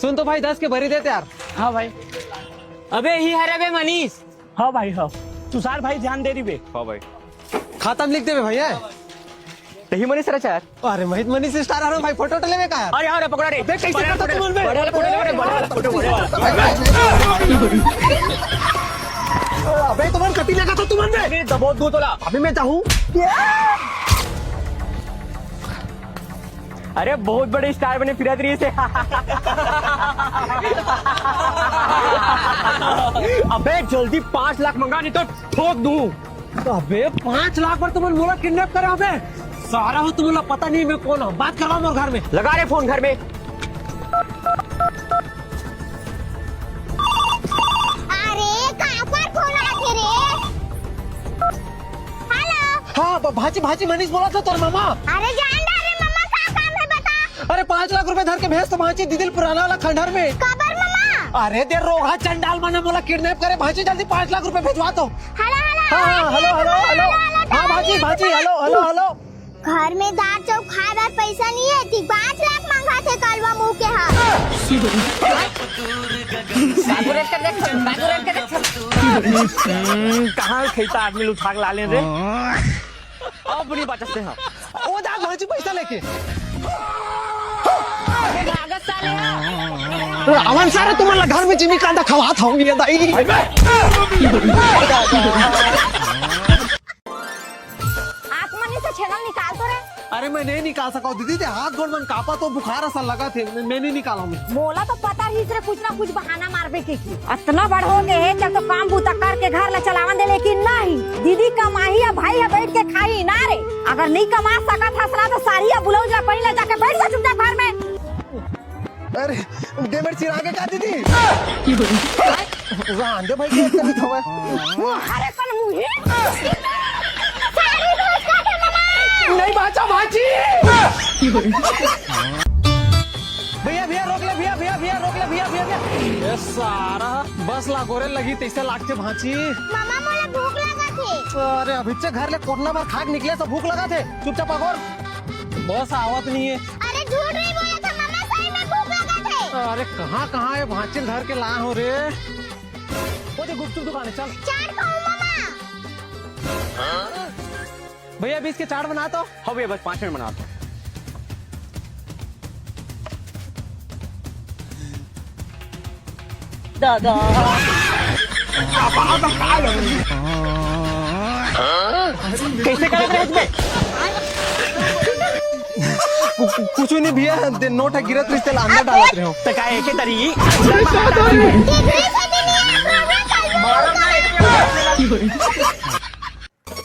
सुन तो भाई 10 के भरी देते यार। हाँ भाई। अबे ही है रे बे मनीष। हाँ भाई हाँ। तुषार भाई ध्यान दे रही बे। हाँ भाई। खाता में लिख दे भैया। ही मनीष रचा यार। अरे मोहित मनीष स्टार आ रहा भाई, फोटो लेवे का यार। अरे यार पकड़ा रे। देख कैसे करता तू मन में। बड़े वाला फोटो ले रे, बड़े वाला फोटो, बड़े वाला। अबे तुम्हारे कटी लगा तो तुम मन में। अबे दबो दो तोला। अभी मैं चाहूँ। अरे बहुत बड़े स्टार बने फिर रही से। अबे जल्दी 5 लाख मंगा नहीं तो ठोक दूं। अबे 5 लाख पर तुम मोला किडनैप करे अबे। सारा हो तुम्हें पता नहीं मैं कौन हूँ, बात करवा मोर घर में। लगा रे फोन घर में। अरे कहाँ पर फोन आके रे? हेलो। हाँ भाजी भाजी मनीष बोला था तोर मामा। अरे जान रे मम्मा, क्या काम है बता। अरे 5 लाख रुपए धर के भेज तो भाजी दीदी पुराना वाला खंडहर में। खबर मम्मा। अरे देर रोहा चंडाल माने बोला किडनैप करे भाजी, जल्दी 5 लाख रुपए भेजवा दो। हेलो हाँ हेलो हेलो हेलो। हाँ भाजी भाजी हेलो हेलो हेलो। घर में दाल चाउर खाए बार पैसा नहीं है थी, 5 लाख मांगा थे कलवा मुंह के हाथ। कहाँ खेता आदमी लोग उठा के ला ले रे। अब नहीं बचते हैं। ओ दा भाजी पैसा लेके। अवन सारे तुम्हारा घर में जिमी कांदा खवा था ये दाई। छेनल निकाल तो रे। अरे मैं नहीं निकाल सका दीदी, ते हाथ गोड़ मन कापा तो बुखार ऐसा लगा थे, मैं नहीं निकाला हूँ। मोला तो पता ही से कुछ ना कुछ बहाना मारबे के की। इतना बड़ हो गए है जब तो काम बूता करके घर ला चलावन दे, लेकिन नहीं दीदी कमाही है भाई है बैठ के खाई ना रे। अगर नहीं कमा सका था तो सारिया बुलाऊजा पहले जाके बैठ जा चुपचाप घर में। अरे डेमर चिरा के का दीदी। रांधे भाई के कभी तो है। अरे कल मुझे नहीं बाचा भाजी। भैया भैया रोक ले, भैया भैया भैया रोक ले, भैया भैया भैया। ये सारा बस लागोरे लगी 23 लाख के भाजी। मामा मोला भूख लगा थे। अरे अभी से घर ले कोटना बार खाक निकले तो भूख लगा थे, चुपचाप अगोर। बस आवत नहीं है। अरे झूठ नहीं बोला था मामा, सही में भूख लगा थे। अरे कहाँ कहाँ है भांचे घर के ला हो रे। वो जो गुपचुप दुकान है, चल चाट खाऊं मामा। भैया 20 के चाट बना तो। हाँ भैया बस 5 मिनट बना दो। दादा कैसे कर रहे हैं? कुछ नहीं भैया, नोट है गिरत रिश्ते अंदर डालते रहे हो। तो क्या एक ही तरी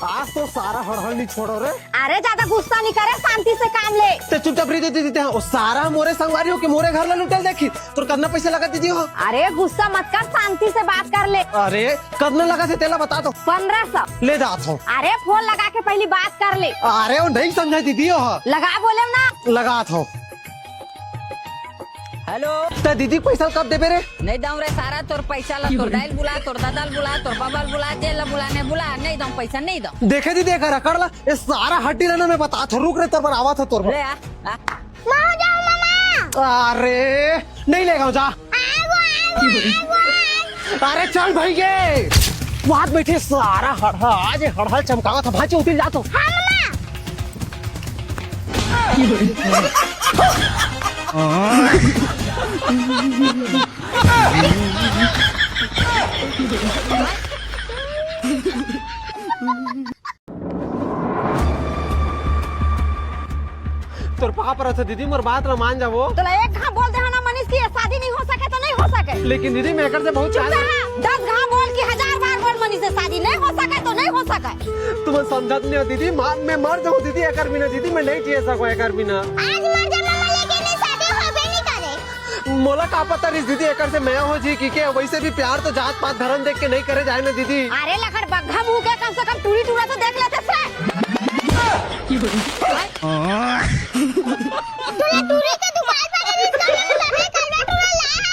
आज तो सारा हड़हड़ नहीं छोड़ो रे। अरे ज्यादा गुस्सा नहीं करे, शांति से काम ले। ते चुपचाप रही देते हैं। सारा मोरे संगवारी हो कि मोरे घर ला लुटेल देखी तो कितना पैसे लगा दीदी हो। अरे गुस्सा मत कर, शांति से बात कर ले। अरे कितना लगा थे तेला बता दो। 1500 ले जाता हूँ। अरे फोन लगा के पहली बात कर ले। अरे वो नहीं समझा दीदी हो। लगा बोले ना। लगा था। हेलो तो दीदी पैसा कब देबे रे? नहीं दम रे सारा तोर पैसा ला, तोर दाइल बुला, तोर दादाल बुला, तोर बाबाल बुला, जेल बुलाने बुला, नहीं दम पैसा नहीं दम। देखे दी देखा रखड़ ला ये सारा हड्डी लेना मैं बता था। रुक रे तोर पर आवा था तोर ले आ मामा जाओ मामा। अरे नहीं लेगा जा। अरे चल भाई के वहां बैठे सारा हड़हड़ आज हड़हड़ चमकावा था। भाजी उतर जा तो। तोर पाप रहा था दीदी, मोर बात ना मान जाओ। तो एक घाव बोल दे ना मनीष की शादी नहीं हो सके तो नहीं हो सके। लेकिन दीदी मैं कर से बहुत चाह 10 घाव बोल की 1000 बार बोल मनीष से शादी नहीं हो सके तो नहीं हो सके। तुम्हें समझत नहीं हो दीदी। मैं मर जाऊँ दीदी एकर बिना। दीदी मैं नहीं जिए सकूँ एकर बिना। आज मर जा मामा, लेकिन ये शादी होबे नहीं करे। मोला का पता रिस दीदी एकर से मैं हो जी की के वैसे भी प्यार तो जात पात धर्म देख के नहीं करे जाए ना दीदी। अरे लखड़ बग्घा मुंह के कम से कम टूरी टूरा तो देख लेते से। तूने टूरी के दुकान पर रिश्ता में करने करवा टूरा लाया।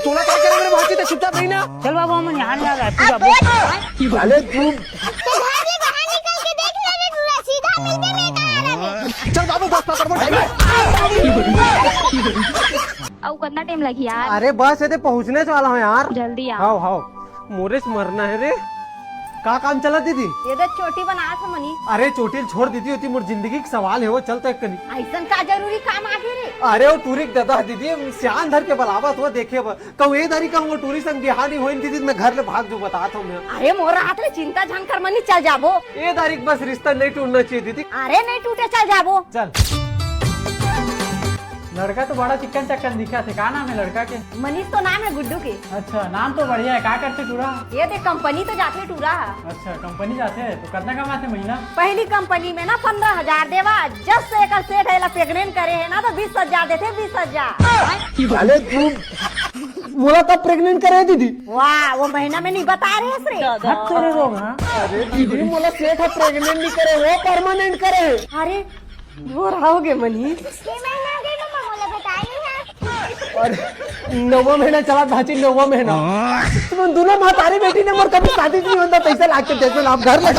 तोला क्या करे मेरे भाजी? तो चुपचाप रही ना। चल बाबू हम यहाँ नहीं आ रहा है पूरा बोल। अरे तू तो घर से बाहर निकल के देख ले रे टूरा, सीधा मिलते में कहां आ रहा है। चल बाबू बस पकड़। कितना टाइम लगी यार? अरे बस ये पहुँचने वाला हूँ यार। जल्दी आ। हाउ हाउ मोरे से मरना है रे। का काम चला दीदी? ये तो चोटी बना था मनी। अरे चोटिल छोड़ दीदी होती मोर जिंदगी का सवाल है वो चलता है कनी। ऐसा का जरूरी काम आगे रे। अरे वो टूरिक दादा दीदी सियान धर के बलावत वो देखे कहूँ ये धरी कहूँ टूरिस्ट संग बिहार नहीं होइन दीदी मैं घर ले भाग जो बताता हूँ मैं। अरे मोर हाथ में चिंता झन कर मनी चल जाबो। ये तारीख बस रिश्ता नहीं टूटना चाहिए दीदी। अरे नहीं टूटे चल जाबो। चल। लड़का तो बड़ा चिकन चक्कर दिखा थे। का नाम है लड़का के? मनीष तो नाम है गुड्डू के। अच्छा नाम तो बढ़िया है। का करते टूरा? ये देख कंपनी तो जाते टूरा। अच्छा कंपनी जाते हैं तो कितना कमाते महीना? पहली कंपनी में ना 15,000 देवा। जब से एक सेठ है प्रेग्नेंट करे है ना तो 20,000 देते 20,000। अरे तू बोला तब प्रेग्नेंट करे दीदी। वाह वो महीना में नहीं बता रहे रे। हद तेरे लोग हाँ। अरे दीदी बोला सेठ है प्रेग्नेंट नहीं करे वो परमानेंट करे। अरे वो रहोगे मनीष। अरे 9वां महीना चला भाची 9वां महीना। तुम दोनों मातारी बेटी ने मोर कभी शादी नहीं होता पैसा लाके जैसे आप घर में